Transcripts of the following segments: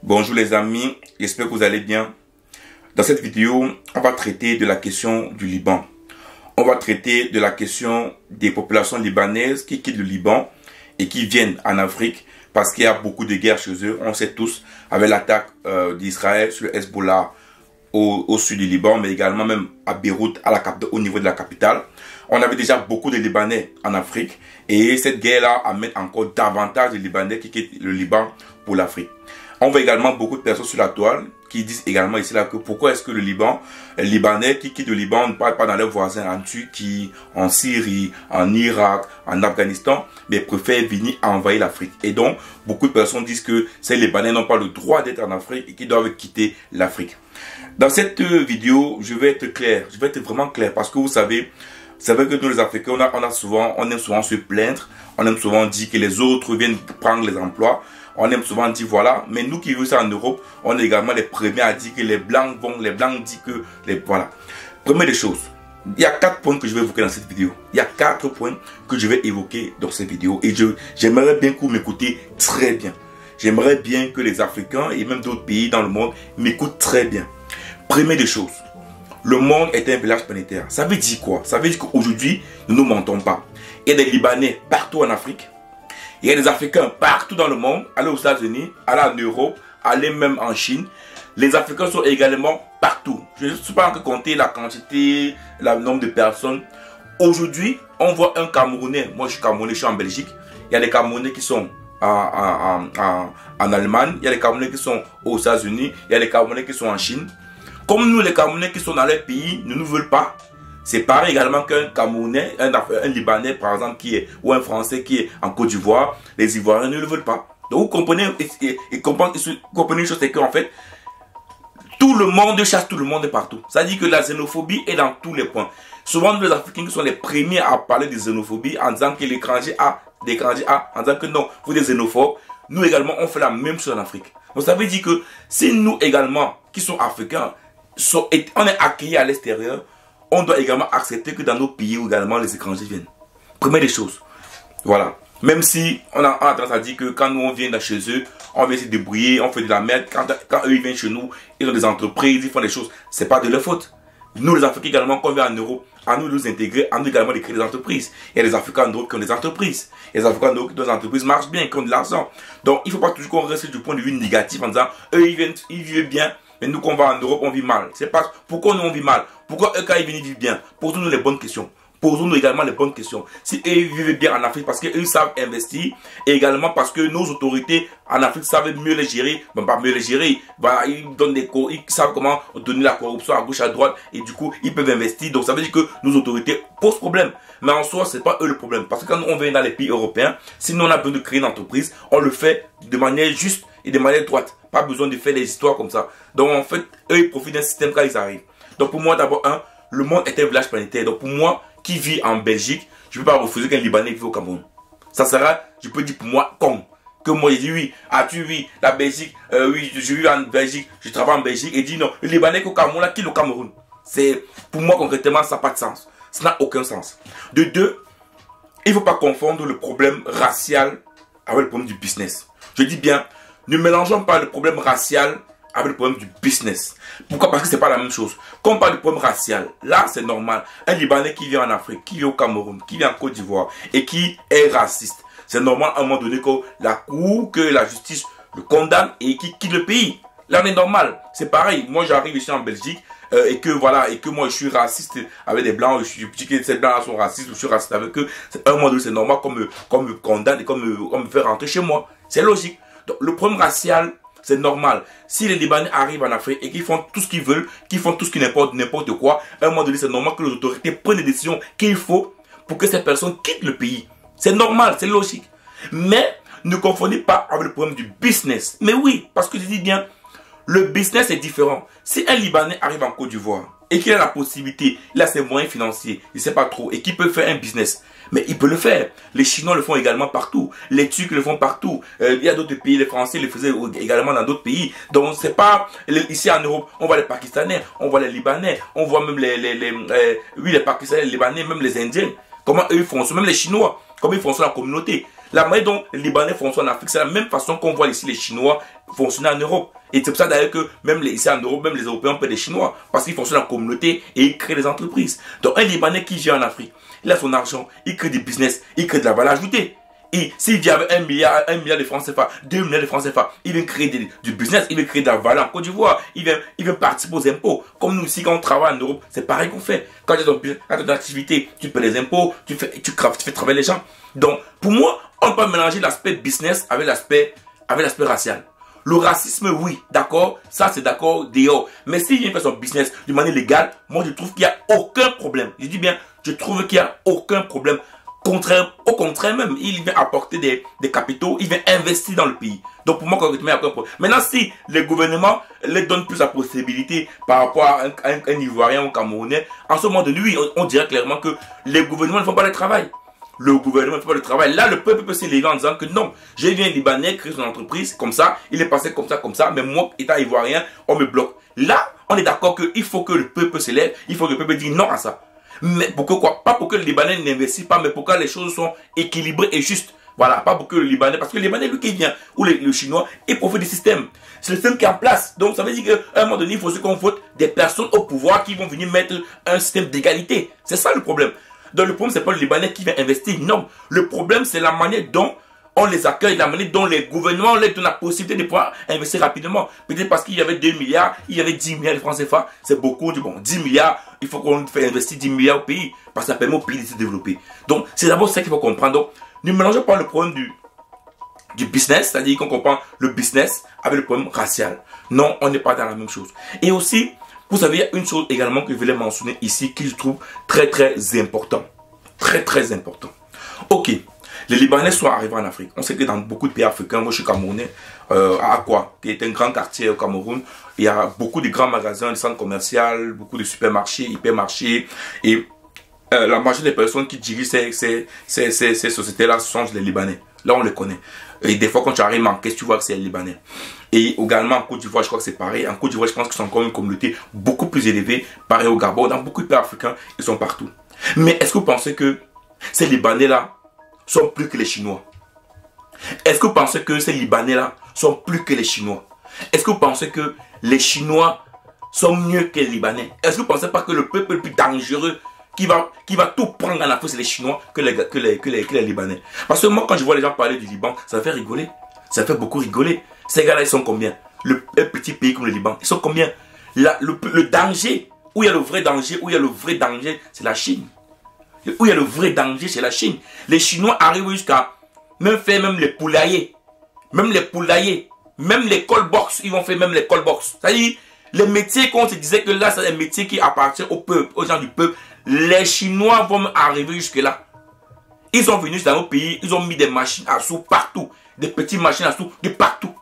Bonjour les amis, j'espère que vous allez bien. Dans cette vidéo, on va traiter de la question du Liban. On va traiter de la question des populations libanaises qui quittent le Liban et qui viennent en Afrique parce qu'il y a beaucoup de guerres chez eux. On sait tous, avec l'attaque d'Israël sur le Hezbollah au sud du Liban, mais également même à Beyrouth, au niveau de la capitale. On avait déjà beaucoup de Libanais en Afrique et cette guerre-là amène encore davantage de Libanais qui quittent le Liban pour l'Afrique. On voit également beaucoup de personnes sur la toile qui disent également ici là que pourquoi est-ce que les Libanais qui quittent le Liban ne parlent pas dans leurs voisins en Turquie, en Syrie, en Irak, en Afghanistan, mais préfèrent venir envahir l'Afrique. Et donc, beaucoup de personnes disent que ces Libanais n'ont pas le droit d'être en Afrique et qu'ils doivent quitter l'Afrique. Dans cette vidéo, je vais être clair, je vais être vraiment clair parce que vous savez que nous les Africains, on aime souvent se plaindre, on aime souvent dire que les autres viennent prendre les emplois. On aime souvent dire voilà, mais nous qui vivons ça en Europe, on est également les premiers à dire que les Blancs disent que voilà. Première des choses, il y a 4 points que je vais évoquer dans cette vidéo. Il y a 4 points que je vais évoquer dans cette vidéo et j'aimerais bien que vous m'écoutez très bien. J'aimerais bien que les Africains et même d'autres pays dans le monde m'écoutent très bien. Première des choses, le monde est un village planétaire. Ça veut dire quoi? Ça veut dire qu'aujourd'hui, nous ne nous mentons pas. Il y a des Libanais partout en Afrique. Il y a des Africains partout dans le monde, aller aux États-Unis, aller en Europe, aller même en Chine. Les Africains sont également partout. Je ne suis pas encore compter la quantité, le nombre de personnes. Aujourd'hui, on voit un Camerounais. Moi, je suis Camerounais, je suis en Belgique. Il y a des Camerounais qui sont en Allemagne. Il y a des Camerounais qui sont aux États-Unis. Il y a des Camerounais qui sont en Chine. Comme nous, les Camerounais qui sont dans leur pays ne nous veulent pas. C'est pareil également qu'un Camerounais, un Libanais par exemple, ou un Français qui est en Côte d'Ivoire, les Ivoiriens ne le veulent pas. Donc vous comprenez, comprenez une chose, c'est qu'en fait, tout le monde chasse tout le monde partout. Ça dit que la xénophobie est dans tous les points. Souvent, nous les Africains qui sont les premiers à parler de xénophobie en disant que l'étranger A, en disant que non, vous êtes xénophobes. Nous également, on fait la même chose en Afrique. Donc ça veut dire que si nous également, qui sont africains, on est accueillis à l'extérieur, on doit également accepter que dans nos pays où également les étrangers viennent. Première des choses. Voilà. Même si on a tendance à dire que quand nous on vient de chez eux, on vient se débrouiller, on fait de la merde. Quand eux ils viennent chez nous, ils ont des entreprises, ils font des choses. C'est pas de leur faute. Nous les Africains également, quand on vient en Europe, à nous de nous intégrer, à nous également de créer des entreprises. Il y a des Africains en Europe qui ont des entreprises. Il y a des Africains en Europe qui ont des entreprises marchent bien, qui ont de l'argent. Donc il ne faut pas toujours qu'on reste du point de vue négatif en disant eux ils vivent bien. Mais nous, quand on va en Europe, on vit mal. C'est pas pourquoi nous on vit mal. Pourquoi eux, quand ils viennent, ils vivent bien. Posons-nous les bonnes questions. Posons-nous également les bonnes questions. Si eux, ils vivent bien en Afrique parce qu'eux savent investir, et également parce que nos autorités en Afrique savent mieux les gérer, bon, pas mieux les gérer, bah, ils donnent ils savent comment donner la corruption à gauche, à droite, et du coup, ils peuvent investir. Donc, ça veut dire que nos autorités posent problème. Mais en soi, c'est pas eux le problème. Parce que quand on vient dans les pays européens, si nous on a besoin de créer une entreprise, on le fait de manière juste et de manière droite. Pas besoin de faire des histoires comme ça. Donc, en fait, eux, ils profitent d'un système quand ils arrivent. Donc, pour moi, d'abord, le monde est un village planétaire. Donc, pour moi, qui vit en Belgique, je ne peux pas refuser qu'un Libanais vive au Cameroun. Ça sera, je peux dire pour moi, comme. Que moi, je dis oui, tu vis la Belgique, oui, je vis en Belgique, je travaille en Belgique, et dit non, le Libanais au Cameroun, là, qui est le Cameroun? C'est, pour moi, concrètement, ça n'a pas de sens. Ça n'a aucun sens. De deux, il ne faut pas confondre le problème racial avec le problème du business. Je dis bien, ne mélangeons pas le problème racial avec le problème du business. Pourquoi? Parce que ce n'est pas la même chose. Quand on parle du problème racial, là c'est normal. Un Libanais qui vit en Afrique, qui vit au Cameroun, qui vit en Côte d'Ivoire et qui est raciste, c'est normal à un moment donné que la cour, que la justice le condamne et qui quitte le pays. Là on est normal. C'est pareil. Moi j'arrive ici en Belgique et que voilà, et que moi je suis raciste avec des blancs, je dis que ces blancs sont racistes, je suis raciste avec eux. À un moment donné c'est normal qu'on me condamne et qu'on me fait rentrer chez moi. C'est logique. Donc, le problème racial, c'est normal. Si les Libanais arrivent en Afrique et qu'ils font tout ce qu'ils veulent, qu'ils font tout ce qui n'importe quoi, à un moment donné, c'est normal que les autorités prennent les décisions qu'il faut pour que ces personnes quittent le pays. C'est normal, c'est logique. Mais ne confondez pas avec le problème du business. Mais oui, parce que je dis bien, le business est différent. Si un Libanais arrive en Côte d'Ivoire et qu'il a la possibilité, il a ses moyens financiers, il ne sait pas trop, et qu'il peut faire un business, mais il peut le faire. Les Chinois le font également partout. Les Turcs le font partout. Il y a d'autres pays, les Français le faisaient également dans d'autres pays. Donc c'est pas, ici en Europe, on voit les Pakistanais, on voit les Libanais, on voit même les Pakistanais, les Libanais, même les Indiens. Comment eux ils font ça, même les Chinois, comment ils font ça dans la communauté. La manière dont les Libanais font ça en Afrique, c'est la même façon qu'on voit ici les Chinois fonctionner en Europe. Et c'est pour ça d'ailleurs que même ici en Europe, même les Européens ont peur des Chinois. Parce qu'ils fonctionnent en communauté et ils créent des entreprises. Donc un Libanais qui vient en Afrique, il a son argent, il crée du business, il crée de la valeur ajoutée. Et s'il vient avec 1 milliard de francs CFA, 2 milliards de francs CFA, il vient créer du business, il vient créer de la valeur en Côte d'Ivoire, il vient participer aux impôts. Comme nous ici, quand on travaille en Europe, c'est pareil qu'on fait. Quand tu as ton activité, tu paies les impôts, tu fais travailler les gens. Donc, pour moi, on ne peut pas mélanger l'aspect business avec l'aspect racial. Le racisme, oui, d'accord, ça c'est d'accord, dehors. Mais s'il vient faire son business de manière légale, moi je trouve qu'il n'y a aucun problème. Je dis bien, je trouve qu'il n'y a aucun problème. Au contraire même, il vient apporter des capitaux, il vient investir dans le pays. Donc pour moi, concrètement, il n'y a aucun problème. Maintenant, si le gouvernement leur donne plus la possibilité par rapport à un Ivoirien ou un Camerounais, en ce moment de lui, on dirait clairement que les gouvernements ne font pas le travail. Le gouvernement ne fait pas le travail. Là, le peuple peut se lever en disant que non, j'ai vu un Libanais créer son entreprise comme ça, il est passé comme ça, mais moi, étant Ivoirien, on me bloque. Là, on est d'accord qu'il faut que le peuple se lève, il faut que le peuple dise non à ça. Mais pour que quoi? Pas pour que le Libanais n'investisse pas, mais pour que les choses soient équilibrées et justes. Voilà, pas pour que le Libanais, parce que le Libanais, lui qui vient, ou le Chinois, il profite du système. C'est le système qui est en place. Donc ça veut dire qu'à un moment donné, il faut qu'on vote des personnes au pouvoir qui vont venir mettre un système d'égalité. C'est ça le problème. Donc le problème, c'est pas le Libanais qui vient investir, non. Le problème, c'est la manière dont on les accueille, la manière dont les gouvernements leur donnent la possibilité de pouvoir investir rapidement. Peut-être parce qu'il y avait 2 milliards, il y avait 10 milliards de francs CFA, c'est beaucoup. Bon, 10 milliards, il faut qu'on fasse investir 10 milliards au pays, parce que ça permet au pays de se développer. Donc c'est d'abord ça qu'il faut comprendre. Donc ne mélangeons pas le problème du business, c'est-à-dire qu'on comprend le business avec le problème racial. Non, on n'est pas dans la même chose. Et aussi, vous savez, il y a une chose également que je voulais mentionner ici, qui je trouve très important. Très important. Ok, les Libanais sont arrivés en Afrique. On sait que dans beaucoup de pays africains, moi je suis Camerounais, à Akwa, qui est un grand quartier au Cameroun, il y a beaucoup de grands magasins, des centres commerciaux, beaucoup de supermarchés, hypermarchés, et la majorité des personnes qui dirigent ces sociétés-là sont les Libanais. Là, on les connaît. Et des fois, quand tu arrives en caisse, tu vois que c'est les Libanais. Et également, en Côte d'Ivoire, je crois que c'est pareil. En Côte d'Ivoire, je pense que c'est encore une communauté beaucoup plus élevée. Pareil au Gabon, dans beaucoup de pays africains, ils sont partout. Mais est-ce que vous pensez que ces Libanais-là sont plus que les Chinois? Est-ce que vous pensez que ces Libanais-là sont plus que les Chinois? Est-ce que vous pensez que les Chinois sont mieux que les Libanais? Est-ce que vous ne pensez pas que le peuple le plus dangereux qui va tout prendre en Afrique, c'est les Chinois que les Libanais? Parce que moi, quand je vois les gens parler du Liban, ça me fait rigoler. Ça me fait beaucoup rigoler. Ces gars-là, ils sont combien? Un petit pays comme le Liban, ils sont combien? Le danger, où il y a le vrai danger, c'est la Chine. Où il y a le vrai danger, c'est la Chine. Les Chinois arrivent jusqu'à faire même les poulaillers. Même les call-box, ils vont faire même les call-box. C'est-à-dire, les métiers qu'on se disait que là, c'est des métiers qui appartiennent au peuple, aux gens du peuple. Les Chinois vont arriver jusque-là. Ils sont venus dans nos pays, ils ont mis des machines à sous partout. Des petites machines à sous de partout.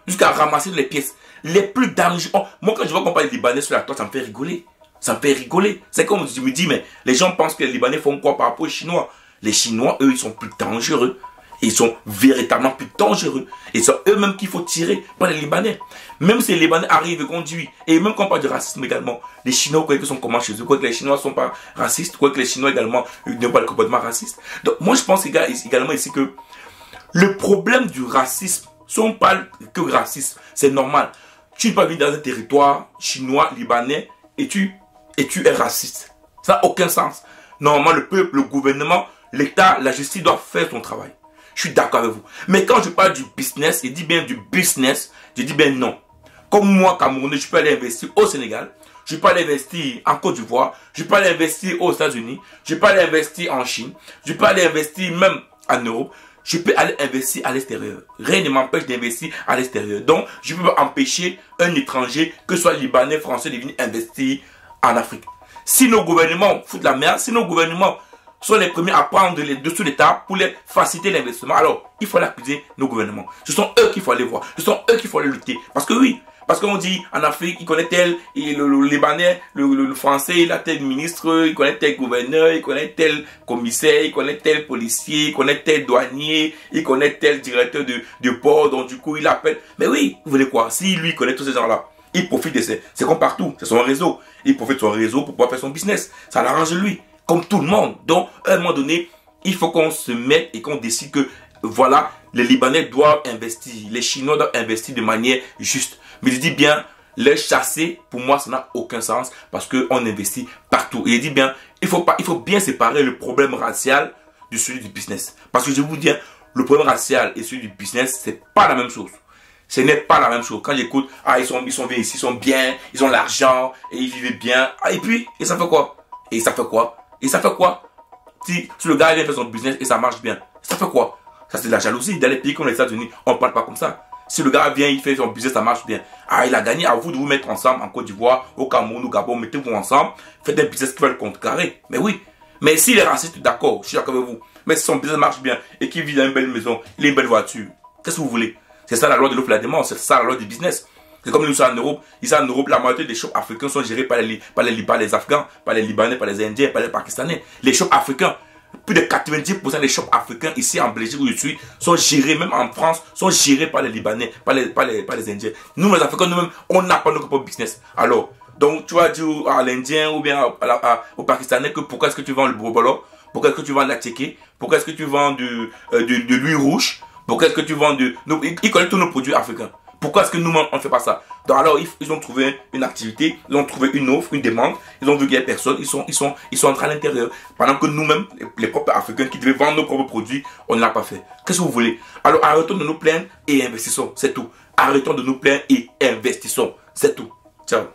Jusqu'à ramasser les pièces. Les plus dangereux. Oh, moi, quand je vois qu'on parle des Libanais sur la toile, ça me fait rigoler. Ça me fait rigoler. C'est comme je me dis, mais les gens pensent que les Libanais font quoi par rapport aux Chinois? Les Chinois, eux, ils sont plus dangereux. Ils sont véritablement plus dangereux. Et c'est eux-mêmes qu'il faut tirer, pas les Libanais. Même si les Libanais arrivent et conduisent, et même quand on parle de racisme également, les Chinois, vous croyez qu'ils sont comment chez eux? Vous croyez que les Chinois ne sont pas racistes? Vous croyez que les Chinois également n'ont pas le comportement raciste? Donc moi je pense également ici que le problème du racisme, si on parle que racisme, c'est normal. Tu ne peux pas vivre dans un territoire chinois, libanais, et tu es raciste. Ça n'a aucun sens. Normalement, le peuple, le gouvernement, l'État, la justice doivent faire son travail. Je suis d'accord avec vous. Mais quand je parle du business, je dis bien du business, je dis bien non. Comme moi, Camerounais, je peux aller investir au Sénégal, je peux aller investir en Côte d'Ivoire, je peux aller investir aux États-Unis, je peux aller investir en Chine, je peux aller investir même en Europe, je peux aller investir à l'extérieur. Rien ne m'empêche d'investir à l'extérieur. Donc, je peux empêcher un étranger, que ce soit libanais, français, de venir investir en Afrique. Si nos gouvernements foutent la merde, si nos gouvernements sont les premiers à prendre les dessous l'État pour les faciliter l'investissement, alors il faut accuser nos gouvernements. Ce sont eux qu'il faut aller voir. Ce sont eux qu'il faut aller lutter. Parce que oui, parce qu'on dit en Afrique, il connaît tel, et le Libanais, le Français, il a tel ministre, il connaît tel gouverneur, il connaît tel commissaire, il connaît tel policier, il connaît tel douanier, il connaît tel directeur de port, donc du coup il appelle. Mais oui, vous voulez quoi? Si lui connaît tous ces gens-là, il profite de ces... C'est comme partout, c'est son réseau. Il profite de son réseau pour pouvoir faire son business. Ça l'arrange lui, comme tout le monde. Donc, à un moment donné, il faut qu'on se mette et qu'on décide que, voilà, les Libanais doivent investir, les Chinois doivent investir de manière juste. Mais je dis bien, les chasser, pour moi, ça n'a aucun sens parce qu'on investit partout. Et je dis bien, il faut bien séparer le problème racial de celui du business. Parce que je vous dis, le problème racial et celui du business, c'est pas la même chose. Ce n'est pas la même chose. Quand j'écoute, ils sont bien ici, ils sont bien, ils ont l'argent et ils vivent bien. Et puis, et ça fait quoi? Et ça fait quoi? Et ça fait quoi? Si le gars vient faire son business et ça marche bien, ça fait quoi? Ça, c'est de la jalousie. Dans les pays comme les États-Unis, on ne parle pas comme ça. Si le gars vient, il fait son business, ça marche bien. Il a gagné. À vous de vous mettre ensemble en Côte d'Ivoire, au Cameroun, au Gabon, mettez-vous ensemble, faites un business qui va le contrecarrer. Mais oui. Mais s'il est raciste, d'accord, je suis d'accord avec vous. Mais si son business marche bien et qu'il vit dans une belle maison, il a une belle voiture, qu'est-ce que vous voulez? C'est ça la loi de l'offre et la demande, c'est ça la loi du business. C'est comme nous sommes en Europe. Ici en Europe, la majorité des shops africains sont gérés par les Afghans, par les Libanais, par les Indiens, par les Pakistanais. Les shops africains, plus de 90% des shops africains ici en Belgique où je suis sont gérés, même en France, sont gérés par les Libanais, par les Indiens. Nous, les Africains, nous-mêmes, on n'a pas notre propre business. Alors, donc tu vas dire à l'Indien ou bien au Pakistanais que pourquoi est-ce que tu vends le bobolo, pourquoi est-ce que tu vends la tchéké, pourquoi est-ce que tu vends de l'huile rouge, pourquoi est-ce que tu vends ils connaissent tous nos produits africains. Pourquoi est-ce que nous-mêmes, on ne fait pas ça? Donc alors, ils ont trouvé une activité, ils ont trouvé une offre, une demande, ils ont vu qu'il n'y a personne, ils sont entrés à l'intérieur. Pendant que nous-mêmes, les propres Africains qui devaient vendre nos propres produits, on ne l'a pas fait. Qu'est-ce que vous voulez? Alors arrêtons de nous plaindre et investissons, c'est tout. Arrêtons de nous plaindre et investissons, c'est tout. Ciao.